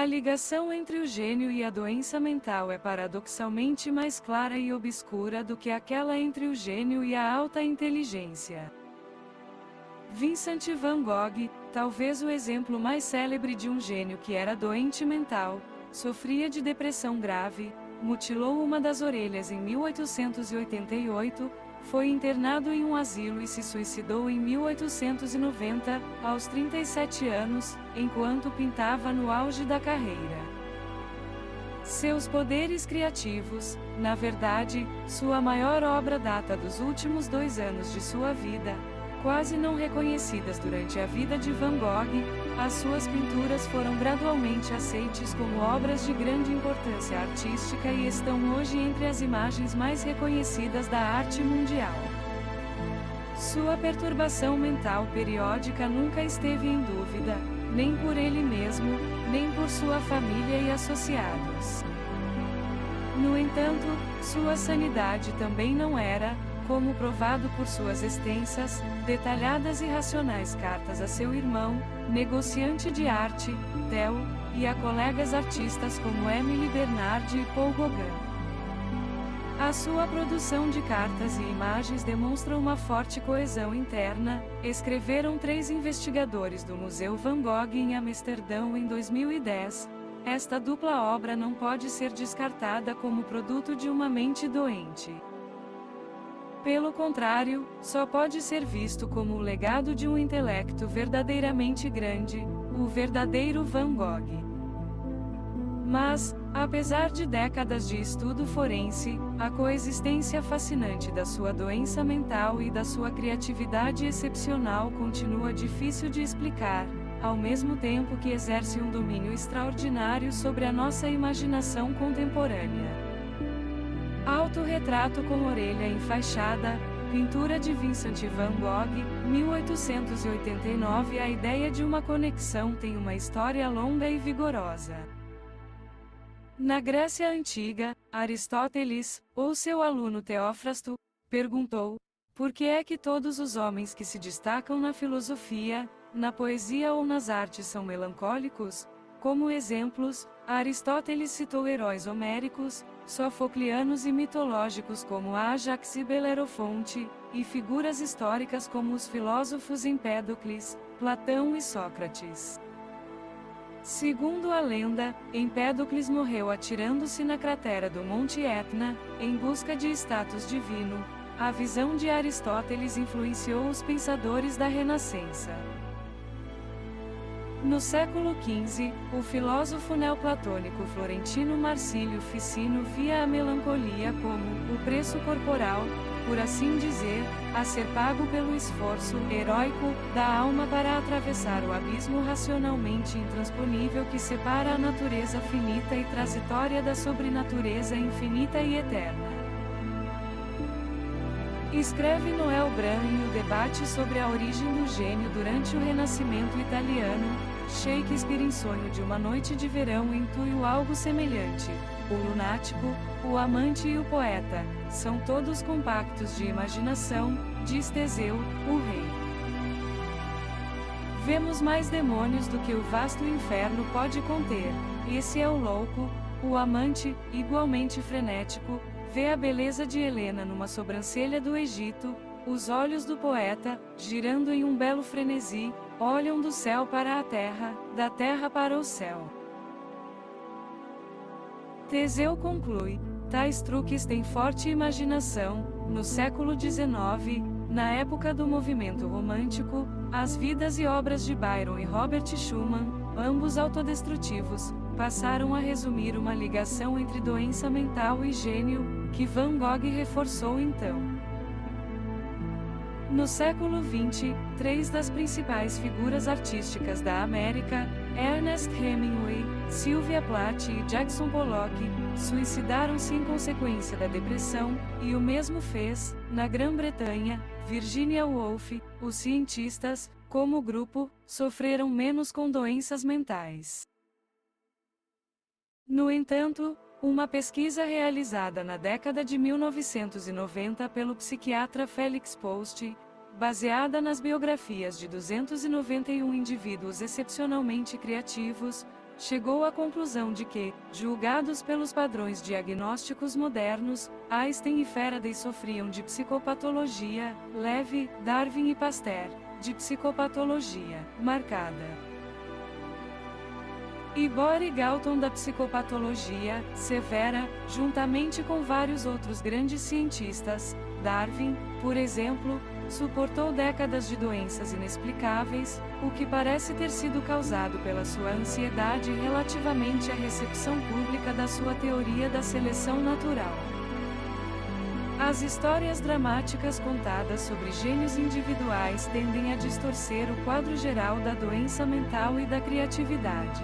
A ligação entre o gênio e a doença mental é paradoxalmente mais clara e obscura do que aquela entre o gênio e a alta inteligência. Vincent van Gogh, talvez o exemplo mais célebre de um gênio que era doente mental, sofria de depressão grave, mutilou uma das orelhas em 1888, foi internado em um asilo e se suicidou em 1890, aos 37 anos, enquanto pintava no auge da carreira. Seus poderes criativos, na verdade, sua maior obra data dos últimos 2 anos de sua vida, quase não reconhecidas durante a vida de Van Gogh, as suas pinturas foram gradualmente aceites como obras de grande importância artística e estão hoje entre as imagens mais reconhecidas da arte mundial. Sua perturbação mental periódica nunca esteve em dúvida, nem por ele mesmo, nem por sua família e associados. No entanto, sua sanidade também não era, como provado por suas extensas, detalhadas e racionais cartas a seu irmão, negociante de arte, Theo, e a colegas artistas como Emily Bernard e Paul Gauguin. A sua produção de cartas e imagens demonstra uma forte coesão interna, escreveram 3 investigadores do Museu Van Gogh em Amsterdão em 2010. Esta dupla obra não pode ser descartada como produto de uma mente doente. Pelo contrário, só pode ser visto como o legado de um intelecto verdadeiramente grande, o verdadeiro Van Gogh. Mas, apesar de décadas de estudo forense, a coexistência fascinante da sua doença mental e da sua criatividade excepcional continua difícil de explicar, ao mesmo tempo que exerce um domínio extraordinário sobre a nossa imaginação contemporânea. Autorretrato com orelha enfaixada, pintura de Vincent van Gogh, 1889. A ideia de uma conexão tem uma história longa e vigorosa. Na Grécia Antiga, Aristóteles, ou seu aluno Teófrasto, perguntou: por que é que todos os homens que se destacam na filosofia, na poesia ou nas artes são melancólicos? Como exemplos, Aristóteles citou heróis homéricos, sofoclianos e mitológicos como Ájax e Belerofonte, e figuras históricas como os filósofos Empédocles, Platão e Sócrates. Segundo a lenda, Empédocles morreu atirando-se na cratera do Monte Etna, em busca de status divino. A visão de Aristóteles influenciou os pensadores da Renascença. No século XV, o filósofo neoplatônico florentino Marcílio Ficino via a melancolia como o preço corporal, por assim dizer, a ser pago pelo esforço heróico da alma para atravessar o abismo racionalmente intransponível que separa a natureza finita e transitória da sobrenatureza infinita e eterna. Escreve Noel Bran em O Debate sobre a Origem do Gênio durante o Renascimento italiano. Shakespeare em Sonho de uma Noite de Verão intuiu algo semelhante. O lunático, o amante e o poeta, são todos compactos de imaginação, diz Teseu, o rei. Vemos mais demônios do que o vasto inferno pode conter. Esse é o louco, o amante, igualmente frenético, vê a beleza de Helena numa sobrancelha do Egito, os olhos do poeta, girando em um belo frenesi, olham do céu para a terra, da terra para o céu. Teseu conclui: tais truques têm forte imaginação. No século XIX, na época do movimento romântico, as vidas e obras de Byron e Robert Schumann, ambos autodestrutivos, passaram a resumir uma ligação entre doença mental e gênio, que Van Gogh reforçou então. No século XX, 3 das principais figuras artísticas da América, Ernest Hemingway, Sylvia Plath e Jackson Pollock, suicidaram-se em consequência da depressão, e o mesmo fez, na Grã-Bretanha, Virginia Woolf. Os cientistas, como grupo, sofreram menos com doenças mentais. No entanto, uma pesquisa realizada na década de 1990 pelo psiquiatra Felix Post, baseada nas biografias de 291 indivíduos excepcionalmente criativos, chegou à conclusão de que, julgados pelos padrões diagnósticos modernos, Einstein e Faraday sofriam de psicopatologia leve, Darwin e Pasteur, de psicopatologia marcada. E Bohr e Galton da psicopatologia severa, juntamente com vários outros grandes cientistas. Darwin, por exemplo, suportou décadas de doenças inexplicáveis, o que parece ter sido causado pela sua ansiedade relativamente à recepção pública da sua teoria da seleção natural. As histórias dramáticas contadas sobre gênios individuais tendem a distorcer o quadro geral da doença mental e da criatividade.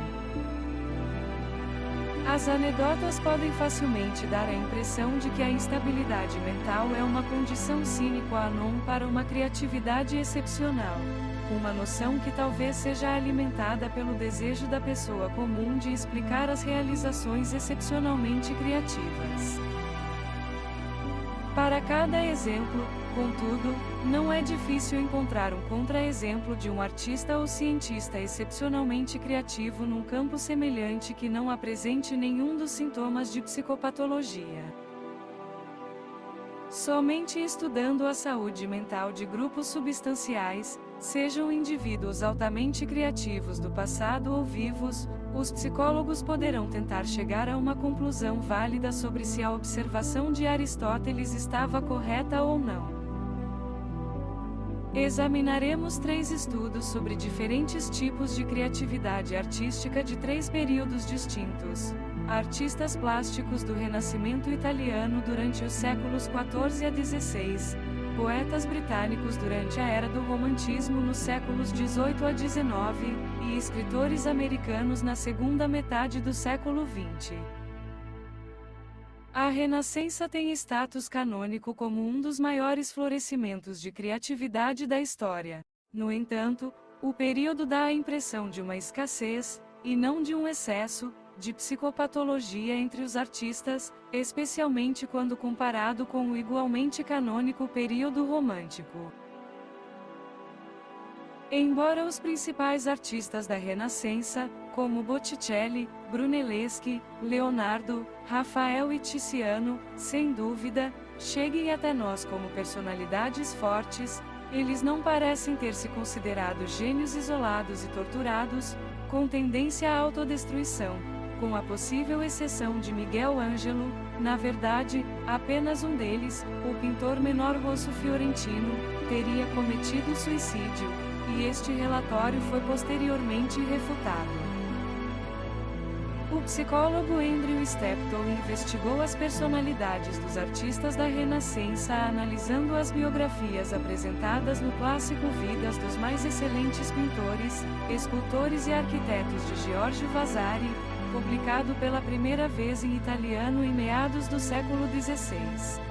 As anedotas podem facilmente dar a impressão de que a instabilidade mental é uma condição sine qua non para uma criatividade excepcional, uma noção que talvez seja alimentada pelo desejo da pessoa comum de explicar as realizações excepcionalmente criativas. Para cada exemplo, contudo, não é difícil encontrar um contra-exemplo de um artista ou cientista excepcionalmente criativo num campo semelhante que não apresente nenhum dos sintomas de psicopatologia. Somente estudando a saúde mental de grupos substanciais, sejam indivíduos altamente criativos do passado ou vivos, os psicólogos poderão tentar chegar a uma conclusão válida sobre se a observação de Aristóteles estava correta ou não. Examinaremos 3 estudos sobre diferentes tipos de criatividade artística de 3 períodos distintos. Artistas plásticos do Renascimento italiano durante os séculos XIV a XVI, poetas britânicos durante a Era do Romantismo nos séculos XVIII a XIX, e escritores americanos na segunda metade do século XX. A Renascença tem status canônico como um dos maiores florescimentos de criatividade da história. No entanto, o período dá a impressão de uma escassez, e não de um excesso, de psicopatologia entre os artistas, especialmente quando comparado com o igualmente canônico período romântico. Embora os principais artistas da Renascença, como Botticelli, Brunelleschi, Leonardo, Rafael e Tiziano, sem dúvida, cheguem até nós como personalidades fortes, eles não parecem ter se considerado gênios isolados e torturados, com tendência à autodestruição, com a possível exceção de Miguel Ângelo. Na verdade, apenas um deles, o pintor menor rosso fiorentino, teria cometido suicídio, e este relatório foi posteriormente refutado. O psicólogo Andrew Steptoe investigou as personalidades dos artistas da Renascença analisando as biografias apresentadas no clássico Vidas dos mais excelentes pintores, escultores e arquitetos de Giorgio Vasari, publicado pela primeira vez em italiano em meados do século XVI.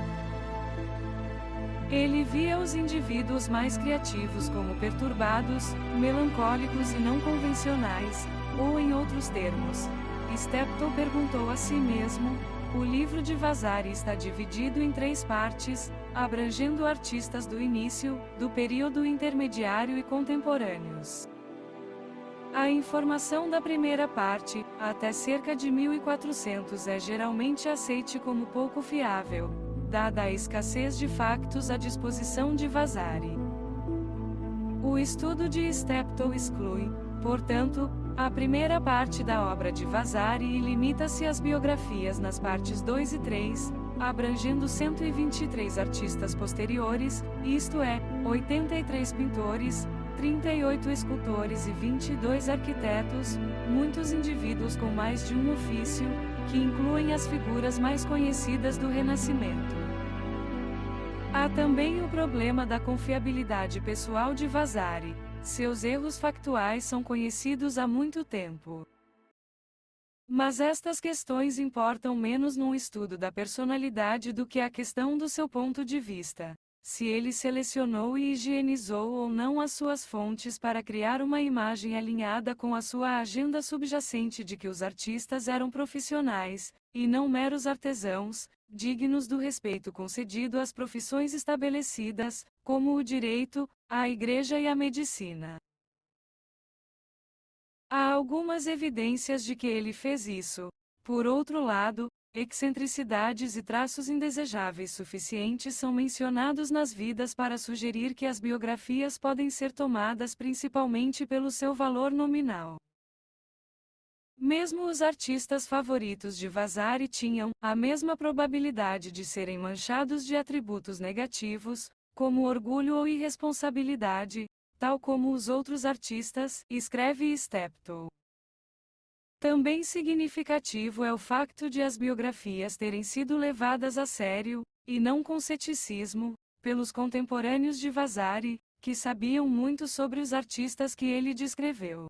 Ele via os indivíduos mais criativos como perturbados, melancólicos e não convencionais, ou em outros termos, Steptoe perguntou a si mesmo: o livro de Vasari está dividido em 3 partes, abrangendo artistas do início, do período intermediário e contemporâneos. A informação da primeira parte, até cerca de 1400, é geralmente aceite como pouco fiável, dada a escassez de factos à disposição de Vasari. O estudo de Steptoe exclui, portanto, a primeira parte da obra de Vasari e limita-se às biografias nas partes 2 e 3, abrangendo 123 artistas posteriores, isto é, 83 pintores, 38 escultores e 22 arquitetos, muitos indivíduos com mais de um ofício, que incluem as figuras mais conhecidas do Renascimento. Há também o problema da confiabilidade pessoal de Vasari. Seus erros factuais são conhecidos há muito tempo. Mas estas questões importam menos num estudo da personalidade do que a questão do seu ponto de vista. Se ele selecionou e higienizou ou não as suas fontes para criar uma imagem alinhada com a sua agenda subjacente de que os artistas eram profissionais, e não meros artesãos, dignos do respeito concedido às profissões estabelecidas, como o direito, a igreja e a medicina. Há algumas evidências de que ele fez isso. Por outro lado, excentricidades e traços indesejáveis suficientes são mencionados nas vidas para sugerir que as biografias podem ser tomadas principalmente pelo seu valor nominal. Mesmo os artistas favoritos de Vasari tinham a mesma probabilidade de serem manchados de atributos negativos, como orgulho ou irresponsabilidade, tal como os outros artistas, escreve Steptoe. Também significativo é o facto de as biografias terem sido levadas a sério, e não com ceticismo, pelos contemporâneos de Vasari, que sabiam muito sobre os artistas que ele descreveu.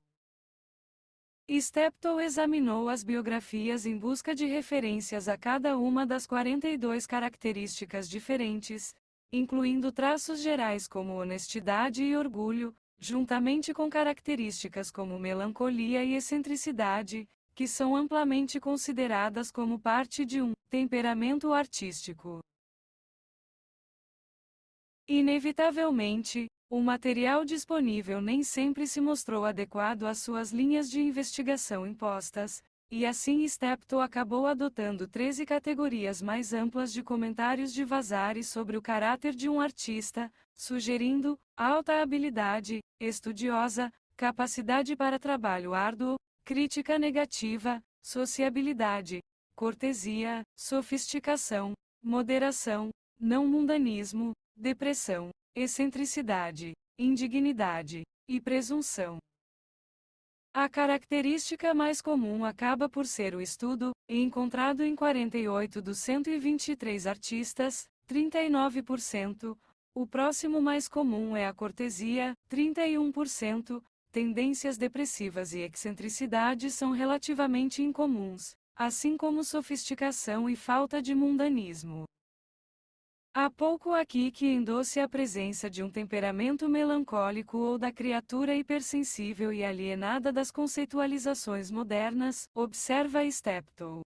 Steptoe examinou as biografias em busca de referências a cada uma das 42 características diferentes, incluindo traços gerais como honestidade e orgulho, juntamente com características como melancolia e excentricidade, que são amplamente consideradas como parte de um temperamento artístico. Inevitavelmente, o material disponível nem sempre se mostrou adequado às suas linhas de investigação impostas, e assim Steptoe acabou adotando 13 categorias mais amplas de comentários de Vasari sobre o caráter de um artista, sugerindo alta habilidade, estudiosa, capacidade para trabalho árduo, crítica negativa, sociabilidade, cortesia, sofisticação, moderação, não mundanismo, depressão, excentricidade, indignidade e presunção. A característica mais comum acaba por ser o estudo, encontrado em 48 dos 123 artistas, 39%. O próximo mais comum é a cortesia, 31%. Tendências depressivas e excentricidade são relativamente incomuns, assim como sofisticação e falta de mundanismo. Há pouco aqui que endosse a presença de um temperamento melancólico ou da criatura hipersensível e alienada das conceitualizações modernas, observa Steptoe.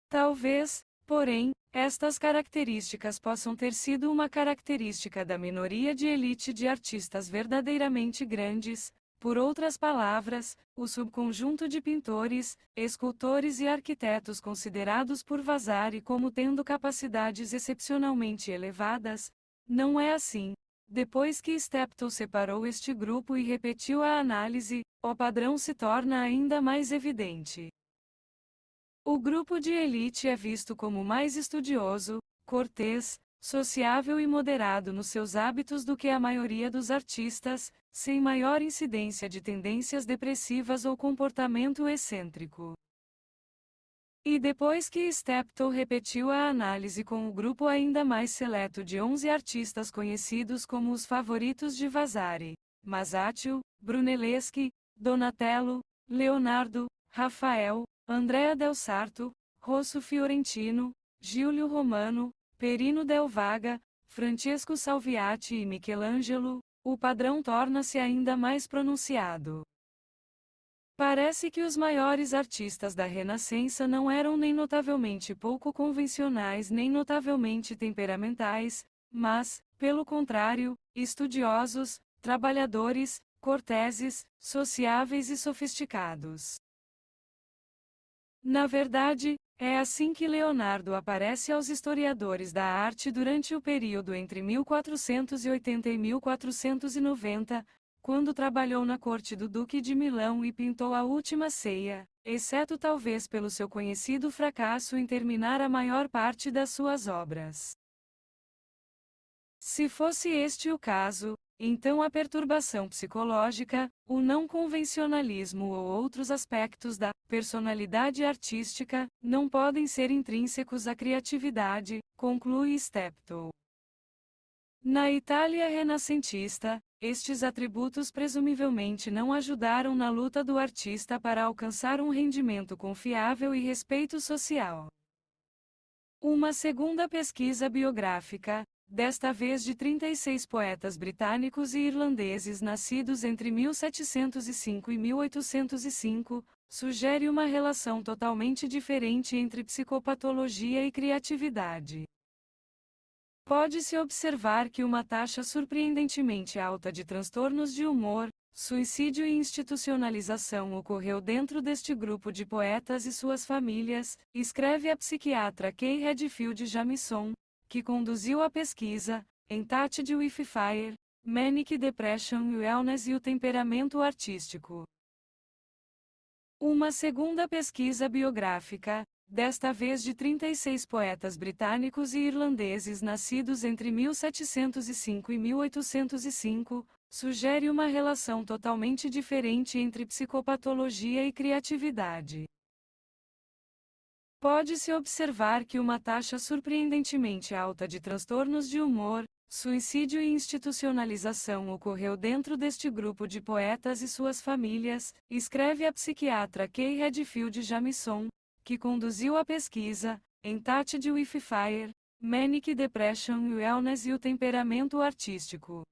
Talvez, porém, estas características possam ter sido uma característica da minoria de elite de artistas verdadeiramente grandes. Por outras palavras, o subconjunto de pintores, escultores e arquitetos considerados por Vasari como tendo capacidades excepcionalmente elevadas, não é assim. Depois que Steptoe separou este grupo e repetiu a análise, o padrão se torna ainda mais evidente. O grupo de elite é visto como mais estudioso, cortês, sociável e moderado nos seus hábitos do que a maioria dos artistas, sem maior incidência de tendências depressivas ou comportamento excêntrico. E depois que Steptoe repetiu a análise com o grupo ainda mais seleto de 11 artistas conhecidos como os favoritos de Vasari, Masaccio, Brunelleschi, Donatello, Leonardo, Rafael, Andrea del Sarto, Rosso Fiorentino, Giulio Romano, Perino del Vaga, Francesco Salviati e Michelangelo, o padrão torna-se ainda mais pronunciado. Parece que os maiores artistas da Renascença não eram nem notavelmente pouco convencionais nem notavelmente temperamentais, mas, pelo contrário, estudiosos, trabalhadores, corteses, sociáveis e sofisticados. Na verdade, é assim que Leonardo aparece aos historiadores da arte durante o período entre 1480 e 1490, quando trabalhou na corte do Duque de Milão e pintou a Última Ceia, exceto talvez pelo seu conhecido fracasso em terminar a maior parte das suas obras. Se fosse este o caso, então a perturbação psicológica, o não convencionalismo ou outros aspectos da personalidade artística não podem ser intrínsecos à criatividade, conclui Steptoe. Na Itália renascentista, estes atributos presumivelmente não ajudaram na luta do artista para alcançar um rendimento confiável e respeito social. Uma segunda pesquisa biográfica, desta vez de 36 poetas britânicos e irlandeses nascidos entre 1705 e 1805, sugere uma relação totalmente diferente entre psicopatologia e criatividade. Pode-se observar que uma taxa surpreendentemente alta de transtornos de humor, suicídio e institucionalização ocorreu dentro deste grupo de poetas e suas famílias, escreve a psiquiatra Kay Redfield Jamison, que conduziu a pesquisa Entitled with Fire, Manic Depression Wellness e o temperamento artístico. Uma segunda pesquisa biográfica, desta vez de 36 poetas britânicos e irlandeses nascidos entre 1705 e 1805, sugere uma relação totalmente diferente entre psicopatologia e criatividade. Pode-se observar que uma taxa surpreendentemente alta de transtornos de humor, suicídio e institucionalização ocorreu dentro deste grupo de poetas e suas famílias, escreve a psiquiatra Kay Redfield Jamison, que conduziu a pesquisa Entitled with Fire, Manic Depression Wellness e o temperamento artístico.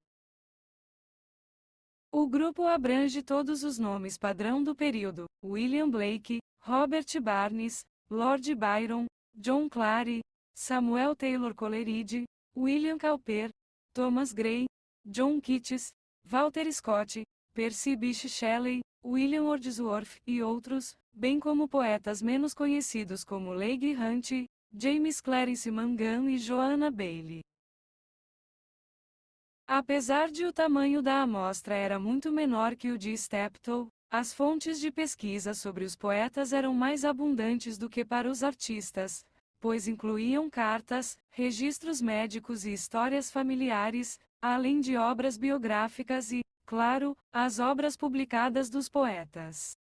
O grupo abrange todos os nomes padrão do período: William Blake, Robert Barnes, Lord Byron, John Clare, Samuel Taylor Coleridge, William Cowper, Thomas Gray, John Keats, Walter Scott, Percy Bysshe Shelley, William Wordsworth e outros, bem como poetas menos conhecidos como Leigh Hunt, James Clarence Mangan e Joanna Baillie. Apesar de o tamanho da amostra era muito menor que o de Stapleton, as fontes de pesquisa sobre os poetas eram mais abundantes do que para os artistas, pois incluíam cartas, registros médicos e histórias familiares, além de obras biográficas e, claro, as obras publicadas dos poetas.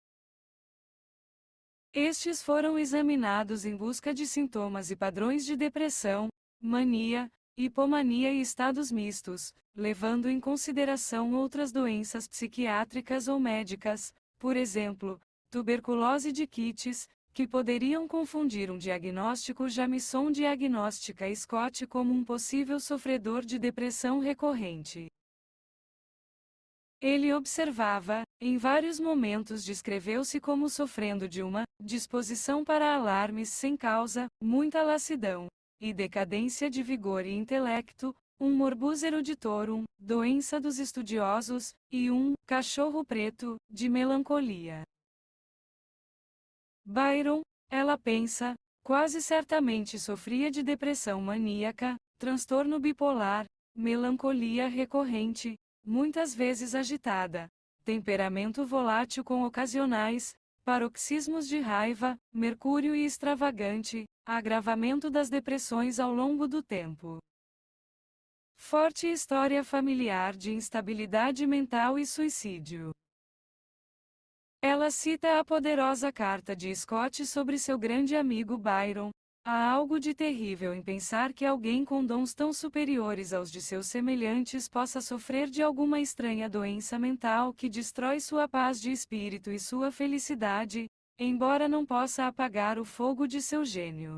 Estes foram examinados em busca de sintomas e padrões de depressão, mania, hipomania e estados mistos, levando em consideração outras doenças psiquiátricas ou médicas, por exemplo, tuberculose de Keats, que poderiam confundir um diagnóstico Jamison diagnostica Scott como um possível sofredor de depressão recorrente. Ele observava, em vários momentos descreveu-se como sofrendo de uma disposição para alarmes sem causa, muita lassidão, e decadência de vigor e intelecto, um morbus eruditorum, doença dos estudiosos, e um cachorro preto, de melancolia. Byron, ela pensa, quase certamente sofria de depressão maníaca, transtorno bipolar, melancolia recorrente, muitas vezes agitada, temperamento volátil com ocasionais, paroxismos de raiva, mercúrio e extravagante, agravamento das depressões ao longo do tempo. Forte história familiar de instabilidade mental e suicídio. Ela cita a poderosa carta de Scott sobre seu grande amigo Byron. Há algo de terrível em pensar que alguém com dons tão superiores aos de seus semelhantes possa sofrer de alguma estranha doença mental que destrói sua paz de espírito e sua felicidade, embora não possa apagar o fogo de seu gênio.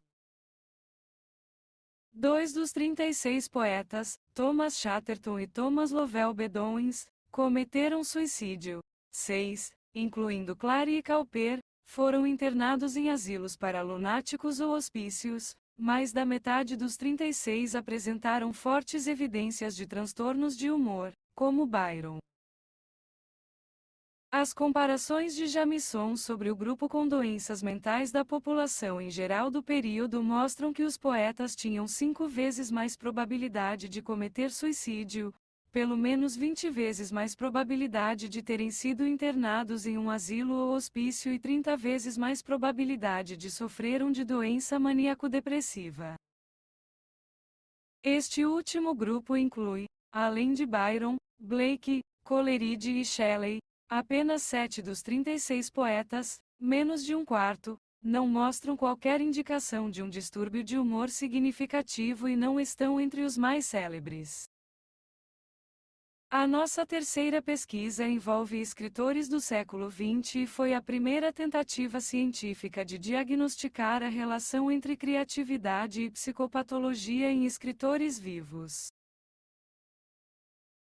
2 dos 36 poetas, Thomas Chatterton e Thomas Lovell Beddoes, cometeram suicídio. 6, incluindo Clare e Cowper, foram internados em asilos para lunáticos ou hospícios. Mais da metade dos 36 apresentaram fortes evidências de transtornos de humor, como Byron. As comparações de Jamison sobre o grupo com doenças mentais da população em geral do período mostram que os poetas tinham 5 vezes mais probabilidade de cometer suicídio, pelo menos 20 vezes mais probabilidade de terem sido internados em um asilo ou hospício e 30 vezes mais probabilidade de sofreram de doença maníaco-depressiva. Este último grupo inclui, além de Byron, Blake, Coleridge e Shelley, apenas 7 dos 36 poetas, menos de um quarto, não mostram qualquer indicação de um distúrbio de humor significativo e não estão entre os mais célebres. A nossa terceira pesquisa envolve escritores do século XX e foi a primeira tentativa científica de diagnosticar a relação entre criatividade e psicopatologia em escritores vivos.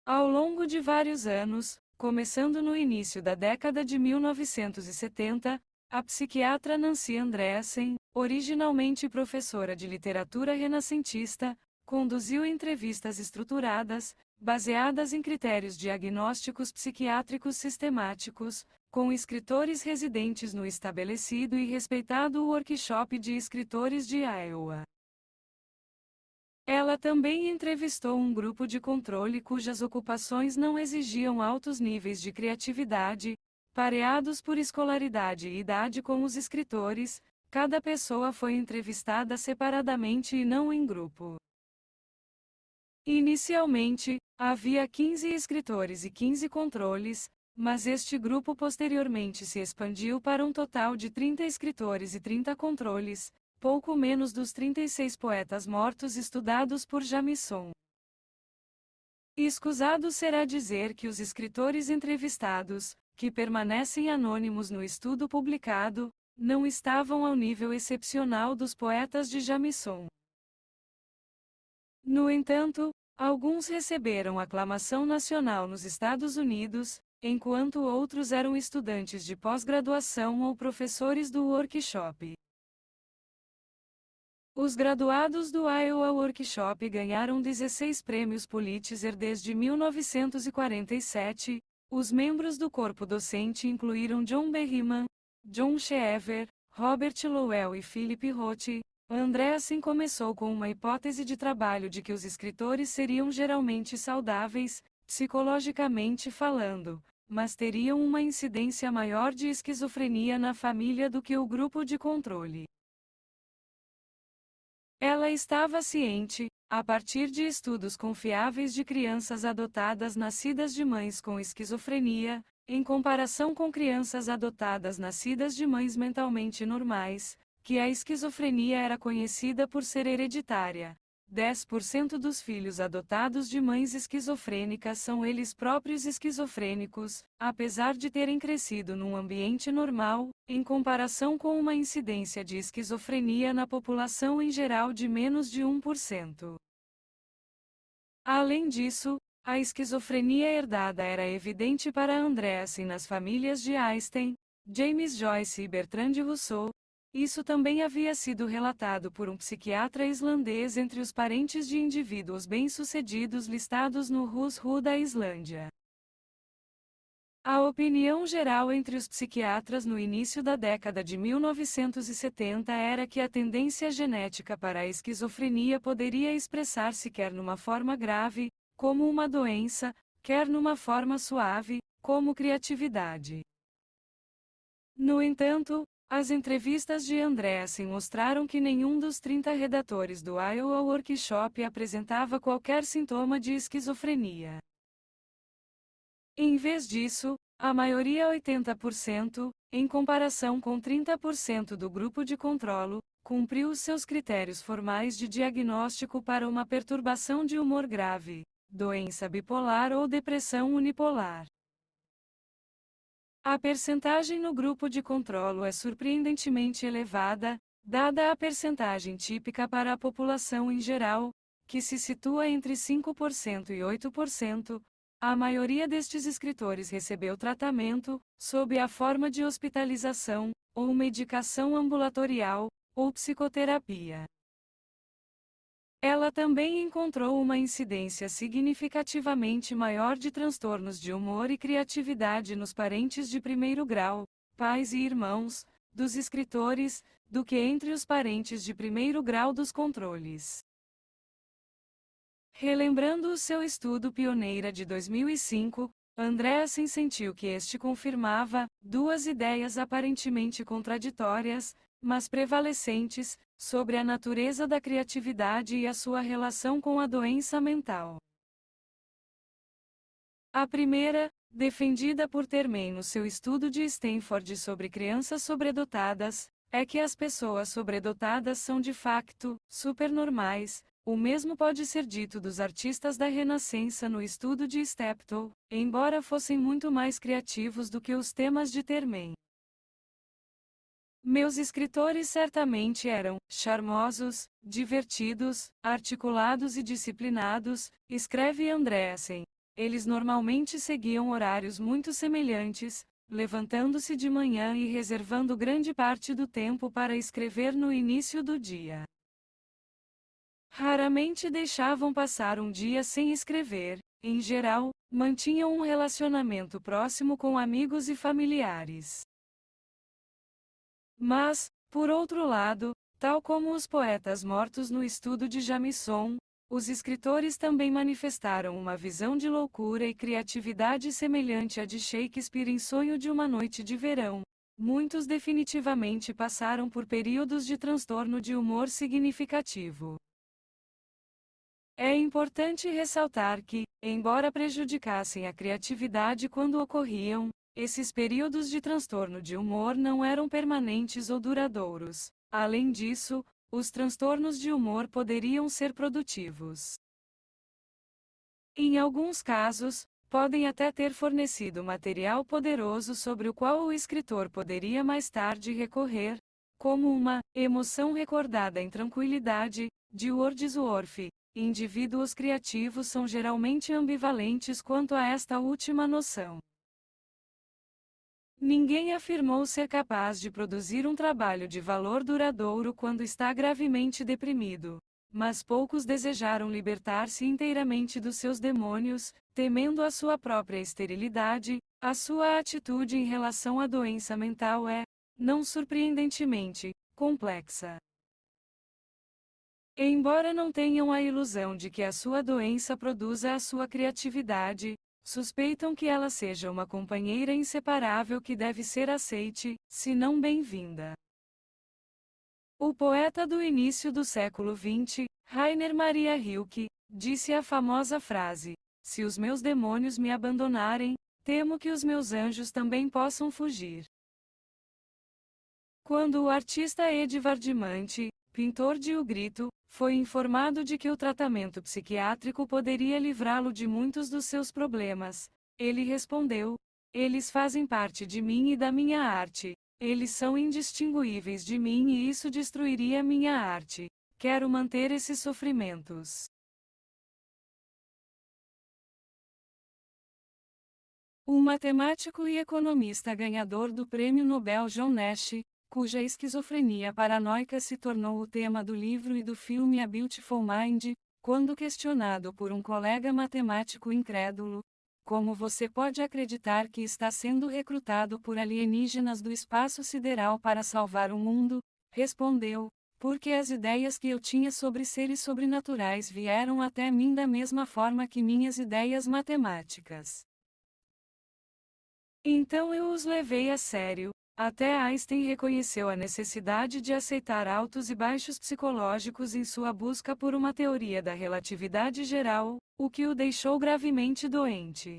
Ao longo de vários anos, começando no início da década de 1970, a psiquiatra Nancy Andreasen, originalmente professora de literatura renascentista, conduziu entrevistas estruturadas, baseadas em critérios diagnósticos psiquiátricos sistemáticos, com escritores residentes no estabelecido e respeitado workshop de escritores de Iowa. Ela também entrevistou um grupo de controle cujas ocupações não exigiam altos níveis de criatividade, pareados por escolaridade e idade com os escritores. Cada pessoa foi entrevistada separadamente e não em grupo. Inicialmente, havia 15 escritores e 15 controles, mas este grupo posteriormente se expandiu para um total de 30 escritores e 30 controles, pouco menos dos 36 poetas mortos estudados por Jamison. Escusado será dizer que os escritores entrevistados, que permanecem anônimos no estudo publicado, não estavam ao nível excepcional dos poetas de Jamison. No entanto, alguns receberam aclamação nacional nos Estados Unidos, enquanto outros eram estudantes de pós-graduação ou professores do workshop. Os graduados do Iowa Workshop ganharam 16 prêmios Pulitzer desde 1947. Os membros do corpo docente incluíram John Berryman, John Cheever, Robert Lowell e Philip Roth. Andreasen começou com uma hipótese de trabalho de que os escritores seriam geralmente saudáveis, psicologicamente falando, mas teriam uma incidência maior de esquizofrenia na família do que o grupo de controle. Ela estava ciente, a partir de estudos confiáveis de crianças adotadas nascidas de mães com esquizofrenia, em comparação com crianças adotadas nascidas de mães mentalmente normais, que a esquizofrenia era conhecida por ser hereditária. 10% dos filhos adotados de mães esquizofrênicas são eles próprios esquizofrênicos, apesar de terem crescido num ambiente normal, em comparação com uma incidência de esquizofrenia na população em geral de menos de 1%. Além disso, a esquizofrenia herdada era evidente para Andreasen nas famílias de Einstein, James Joyce e Bertrand Russell. Isso também havia sido relatado por um psiquiatra islandês entre os parentes de indivíduos bem-sucedidos listados no Who's Who da Islândia. A opinião geral entre os psiquiatras no início da década de 1970 era que a tendência genética para a esquizofrenia poderia expressar-se quer numa forma grave, como uma doença, quer numa forma suave, como criatividade. No entanto, as entrevistas de Andreasen mostraram que nenhum dos 30 redatores do Iowa Workshop apresentava qualquer sintoma de esquizofrenia. Em vez disso, a maioria 80%, em comparação com 30% do grupo de controlo, cumpriu os seus critérios formais de diagnóstico para uma perturbação de humor grave, doença bipolar ou depressão unipolar. A percentagem no grupo de controlo é surpreendentemente elevada, dada a percentagem típica para a população em geral, que se situa entre 5% e 8%. A maioria destes escritores recebeu tratamento, sob a forma de hospitalização, ou medicação ambulatorial, ou psicoterapia. Ela também encontrou uma incidência significativamente maior de transtornos de humor e criatividade nos parentes de primeiro grau, pais e irmãos, dos escritores, do que entre os parentes de primeiro grau dos controles. Relembrando o seu estudo pioneira de 2005, Andreasen sentiu que este confirmava duas ideias aparentemente contraditórias, mas prevalecentes, sobre a natureza da criatividade e a sua relação com a doença mental. A primeira, defendida por Termen no seu estudo de Stanford sobre crianças sobredotadas, é que as pessoas sobredotadas são de facto supernormais. O mesmo pode ser dito dos artistas da Renascença no estudo de Steptoe, embora fossem muito mais criativos do que os temas de Termen. Meus escritores certamente eram charmosos, divertidos, articulados e disciplinados, escreve Andreasen. Eles normalmente seguiam horários muito semelhantes, levantando-se de manhã e reservando grande parte do tempo para escrever no início do dia. Raramente deixavam passar um dia sem escrever, em geral, mantinham um relacionamento próximo com amigos e familiares. Mas, por outro lado, tal como os poetas mortos no estudo de Jamison, os escritores também manifestaram uma visão de loucura e criatividade semelhante à de Shakespeare em Sonho de uma Noite de Verão. Muitos definitivamente passaram por períodos de transtorno de humor significativo. É importante ressaltar que, embora prejudicassem a criatividade quando ocorriam, esses períodos de transtorno de humor não eram permanentes ou duradouros. Além disso, os transtornos de humor poderiam ser produtivos. Em alguns casos, podem até ter fornecido material poderoso sobre o qual o escritor poderia mais tarde recorrer, como uma emoção recordada em tranquilidade, de Wordsworth. Indivíduos criativos são geralmente ambivalentes quanto a esta última noção. Ninguém afirmou ser capaz de produzir um trabalho de valor duradouro quando está gravemente deprimido, mas poucos desejaram libertar-se inteiramente dos seus demônios, temendo a sua própria esterilidade. A sua atitude em relação à doença mental é, não surpreendentemente, complexa. Embora não tenham a ilusão de que a sua doença produza a sua criatividade, suspeitam que ela seja uma companheira inseparável que deve ser aceite, se não bem-vinda. O poeta do início do século XX, Rainer Maria Rilke, disse a famosa frase: "Se os meus demônios me abandonarem, temo que os meus anjos também possam fugir." Quando o artista Edvard Munch, pintor de O Grito, foi informado de que o tratamento psiquiátrico poderia livrá-lo de muitos dos seus problemas, ele respondeu: "Eles fazem parte de mim e da minha arte. Eles são indistinguíveis de mim e isso destruiria minha arte. Quero manter esses sofrimentos." O matemático e economista ganhador do Prêmio Nobel John Nash, cuja esquizofrenia paranoica se tornou o tema do livro e do filme A Beautiful Mind, quando questionado por um colega matemático incrédulo: "Como você pode acreditar que está sendo recrutado por alienígenas do espaço sideral para salvar o mundo?", respondeu: "Porque as ideias que eu tinha sobre seres sobrenaturais vieram até mim da mesma forma que minhas ideias matemáticas. Então eu os levei a sério." Até Einstein reconheceu a necessidade de aceitar altos e baixos psicológicos em sua busca por uma teoria da relatividade geral, o que o deixou gravemente doente.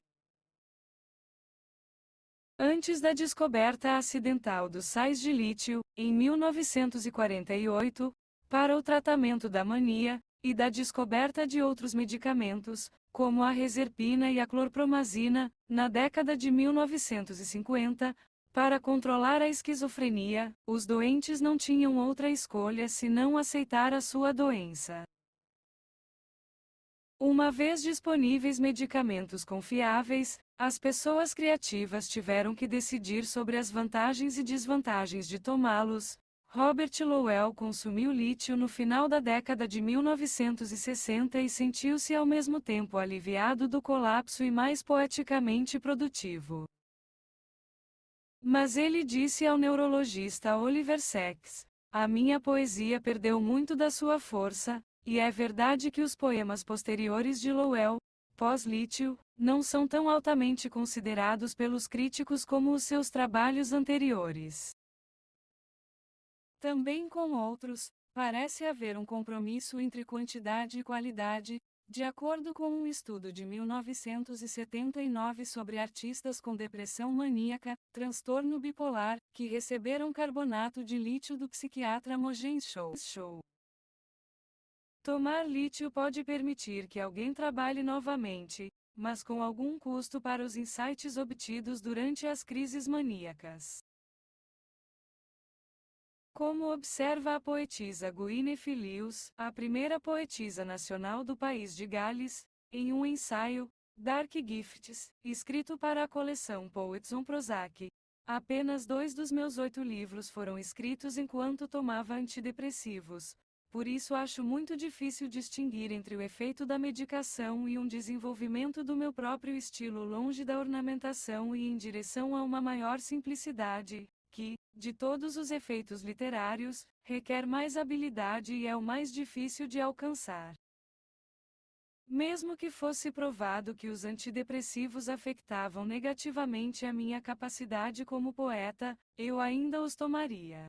Antes da descoberta acidental dos sais de lítio, em 1948, para o tratamento da mania, e da descoberta de outros medicamentos, como a reserpina e a clorpromazina, na década de 1950, para controlar a esquizofrenia, os doentes não tinham outra escolha senão aceitar a sua doença. Uma vez disponíveis medicamentos confiáveis, as pessoas criativas tiveram que decidir sobre as vantagens e desvantagens de tomá-los. Robert Lowell consumiu lítio no final da década de 1960 e sentiu-se ao mesmo tempo aliviado do colapso e mais poeticamente produtivo. Mas ele disse ao neurologista Oliver Sacks: "A minha poesia perdeu muito da sua força, e é verdade que os poemas posteriores de Lowell, pós-lítio, não são tão altamente considerados pelos críticos como os seus trabalhos anteriores." Também com outros, parece haver um compromisso entre quantidade e qualidade. De acordo com um estudo de 1979 sobre artistas com depressão maníaca, transtorno bipolar, que receberam carbonato de lítio do psiquiatra Mogen Show. Tomar lítio pode permitir que alguém trabalhe novamente, mas com algum custo para os insights obtidos durante as crises maníacas. Como observa a poetisa Gwyneth Lewis, a primeira poetisa nacional do país de Gales, em um ensaio, Dark Gifts, escrito para a coleção Poets on Prozac: "Apenas 2 dos meus 8 livros foram escritos enquanto tomava antidepressivos. por isso acho muito difícil distinguir entre o efeito da medicação e um desenvolvimento do meu próprio estilo longe da ornamentação e em direção a uma maior simplicidade, que, de todos os efeitos literários, requer mais habilidade e é o mais difícil de alcançar. Mesmo que fosse provado que os antidepressivos afetavam negativamente a minha capacidade como poeta, eu ainda os tomaria.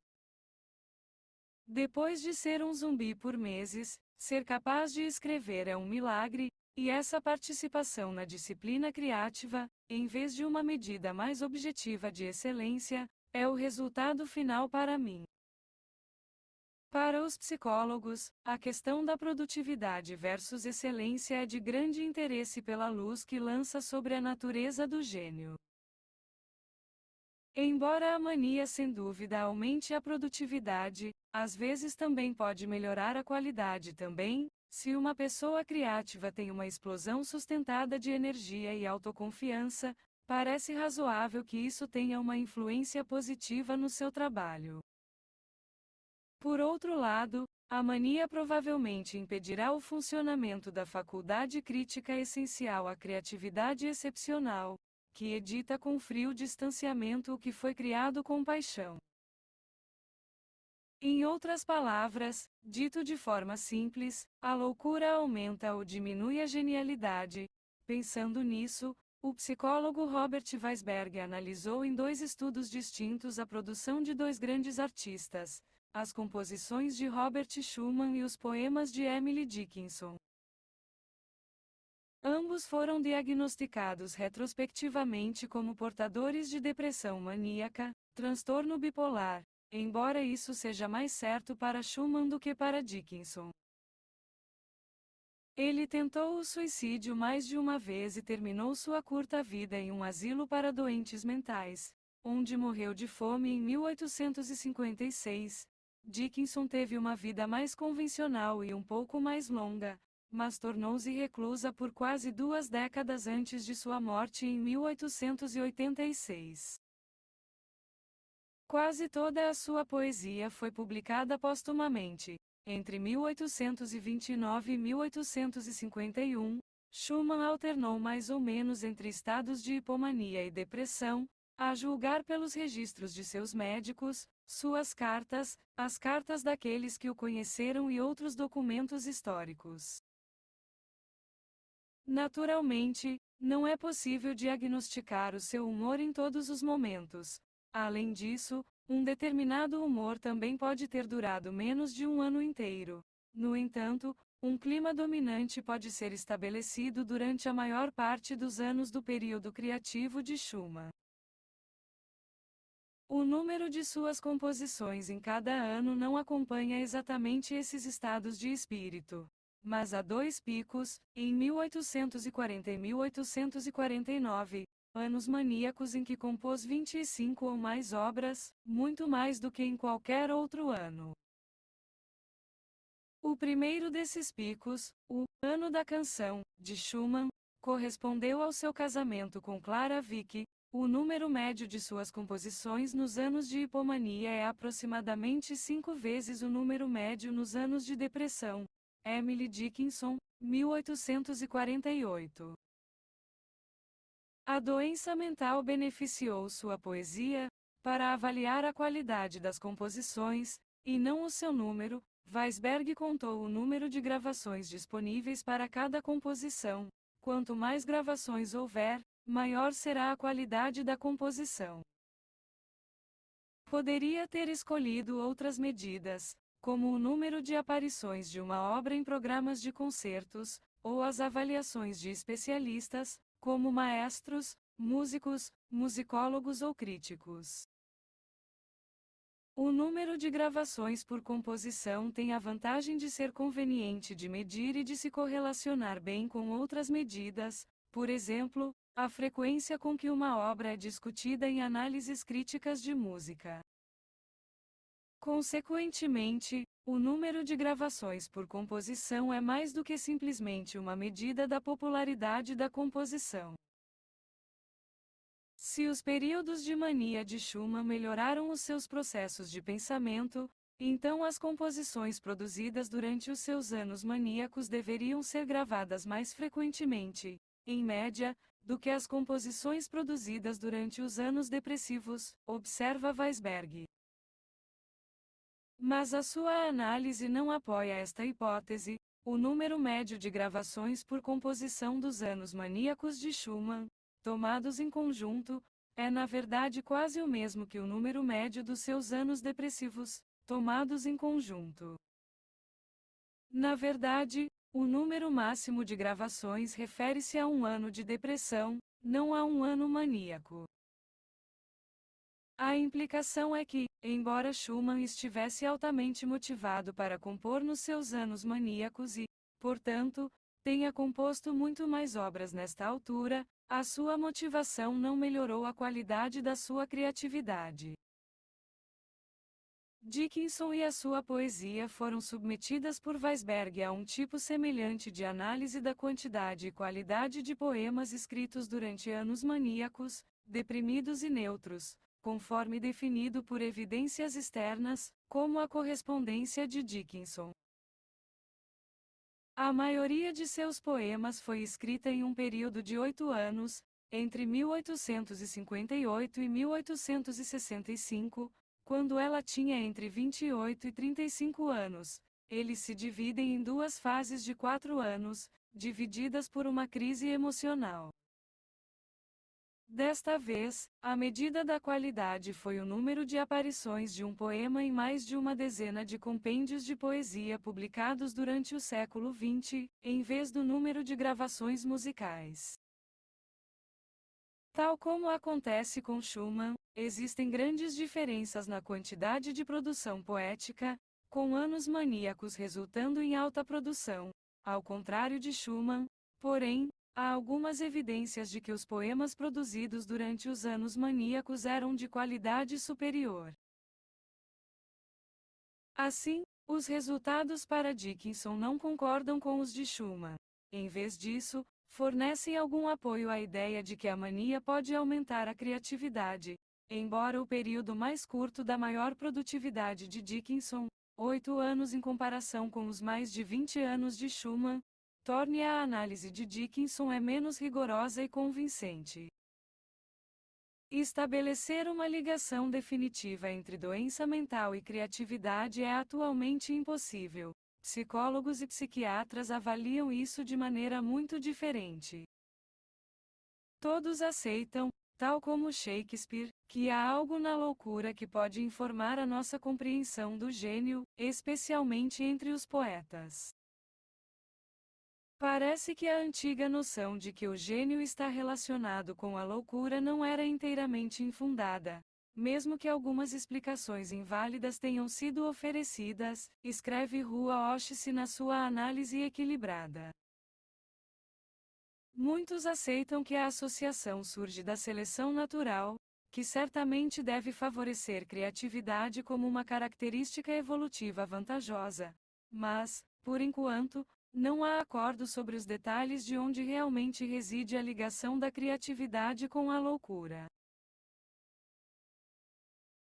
Depois de ser um zumbi por meses, ser capaz de escrever é um milagre, e essa participação na disciplina criativa, em vez de uma medida mais objetiva de excelência, é o resultado final para mim. Para os psicólogos, a questão da produtividade versus excelência é de grande interesse pela luz que lança sobre a natureza do gênio. Embora a mania sem dúvida aumente a produtividade, às vezes também pode melhorar a qualidade também. Se uma pessoa criativa tem uma explosão sustentada de energia e autoconfiança, parece razoável que isso tenha uma influência positiva no seu trabalho. Por outro lado, a mania provavelmente impedirá o funcionamento da faculdade crítica essencial à criatividade excepcional, que edita com frio distanciamento o que foi criado com paixão. Em outras palavras, dito de forma simples, a loucura aumenta ou diminui a genialidade. Pensando nisso, o psicólogo Robert Weisberg analisou em 2 estudos distintos a produção de 2 grandes artistas, as composições de Robert Schumann e os poemas de Emily Dickinson. Ambos foram diagnosticados retrospectivamente como portadores de depressão maníaca, transtorno bipolar, embora isso seja mais certo para Schumann do que para Dickinson. Ele tentou o suicídio mais de uma vez e terminou sua curta vida em um asilo para doentes mentais, onde morreu de fome em 1856. Dickinson teve uma vida mais convencional e um pouco mais longa, mas tornou-se reclusa por quase 2 décadas antes de sua morte em 1886. Quase toda a sua poesia foi publicada póstumamente. Entre 1829 e 1851, Schumann alternou mais ou menos entre estados de hipomania e depressão, a julgar pelos registros de seus médicos, suas cartas, as cartas daqueles que o conheceram e outros documentos históricos. Naturalmente, não é possível diagnosticar o seu humor em todos os momentos. Além disso, um determinado humor também pode ter durado menos de um ano inteiro. No entanto, um clima dominante pode ser estabelecido durante a maior parte dos anos do período criativo de Schumann. O número de suas composições em cada ano não acompanha exatamente esses estados de espírito. Mas há 2 picos, em 1840 e 1849, anos maníacos em que compôs 25 ou mais obras, muito mais do que em qualquer outro ano. O primeiro desses picos, o Ano da Canção, de Schumann, correspondeu ao seu casamento com Clara Wieck. O número médio de suas composições nos anos de hipomania é aproximadamente 5 vezes o número médio nos anos de depressão. Emily Dickinson, 1848. A doença mental beneficiou sua poesia, para avaliar a qualidade das composições, e não o seu número. Weisberg contou o número de gravações disponíveis para cada composição. Quanto mais gravações houver, maior será a qualidade da composição. Poderia ter escolhido outras medidas, como o número de aparições de uma obra em programas de concertos, ou as avaliações de especialistas, como maestros, músicos, musicólogos ou críticos. O número de gravações por composição tem a vantagem de ser conveniente de medir e de se correlacionar bem com outras medidas, por exemplo, a frequência com que uma obra é discutida em análises críticas de música. Consequentemente, o número de gravações por composição é mais do que simplesmente uma medida da popularidade da composição. Se os períodos de mania de Schumann melhoraram os seus processos de pensamento, Então as composições produzidas durante os seus anos maníacos deveriam ser gravadas mais frequentemente, em média, do que as composições produzidas durante os anos depressivos, observa Weisberg. Mas a sua análise não apoia esta hipótese. O número médio de gravações por composição dos anos maníacos de Schumann, tomados em conjunto, é na verdade quase o mesmo que o número médio dos seus anos depressivos, tomados em conjunto. Na verdade, o número máximo de gravações refere-se a um ano de depressão, não a um ano maníaco. A implicação é que, embora Schumann estivesse altamente motivado para compor nos seus anos maníacos e, portanto, tenha composto muito mais obras nesta altura, a sua motivação não melhorou a qualidade da sua criatividade. Dickinson e a sua poesia foram submetidas por Weisberg a um tipo semelhante de análise da quantidade e qualidade de poemas escritos durante anos maníacos, deprimidos e neutros, conforme definido por evidências externas, como a correspondência de Dickinson. A maioria de seus poemas foi escrita em um período de 8 anos, entre 1858 e 1865, quando ela tinha entre 28 e 35 anos. Eles se dividem em duas fases de 4 anos, divididas por uma crise emocional. Desta vez, a medida da qualidade foi o número de aparições de um poema em mais de uma dezena de compêndios de poesia publicados durante o século XX, em vez do número de gravações musicais. Tal como acontece com Schumann, existem grandes diferenças na quantidade de produção poética, com anos maníacos resultando em alta produção. Ao contrário de Schumann, porém, há algumas evidências de que os poemas produzidos durante os anos maníacos eram de qualidade superior. Assim, os resultados para Dickinson não concordam com os de Schumann. Em vez disso, fornecem algum apoio à ideia de que a mania pode aumentar a criatividade, embora o período mais curto da maior produtividade de Dickinson, 8 anos em comparação com os mais de 20 anos de Schumann, torne a análise de Dickinson menos rigorosa e convincente. Estabelecer uma ligação definitiva entre doença mental e criatividade é atualmente impossível. Psicólogos e psiquiatras avaliam isso de maneira muito diferente. Todos aceitam, tal como Shakespeare, que há algo na loucura que pode informar a nossa compreensão do gênio, especialmente entre os poetas. Parece que a antiga noção de que o gênio está relacionado com a loucura não era inteiramente infundada. Mesmo que algumas explicações inválidas tenham sido oferecidas, escreve Rua Oshisi na sua análise equilibrada. Muitos aceitam que a associação surge da seleção natural, que certamente deve favorecer criatividade como uma característica evolutiva vantajosa. Mas, por enquanto, não há acordo sobre os detalhes de onde realmente reside a ligação da criatividade com a loucura.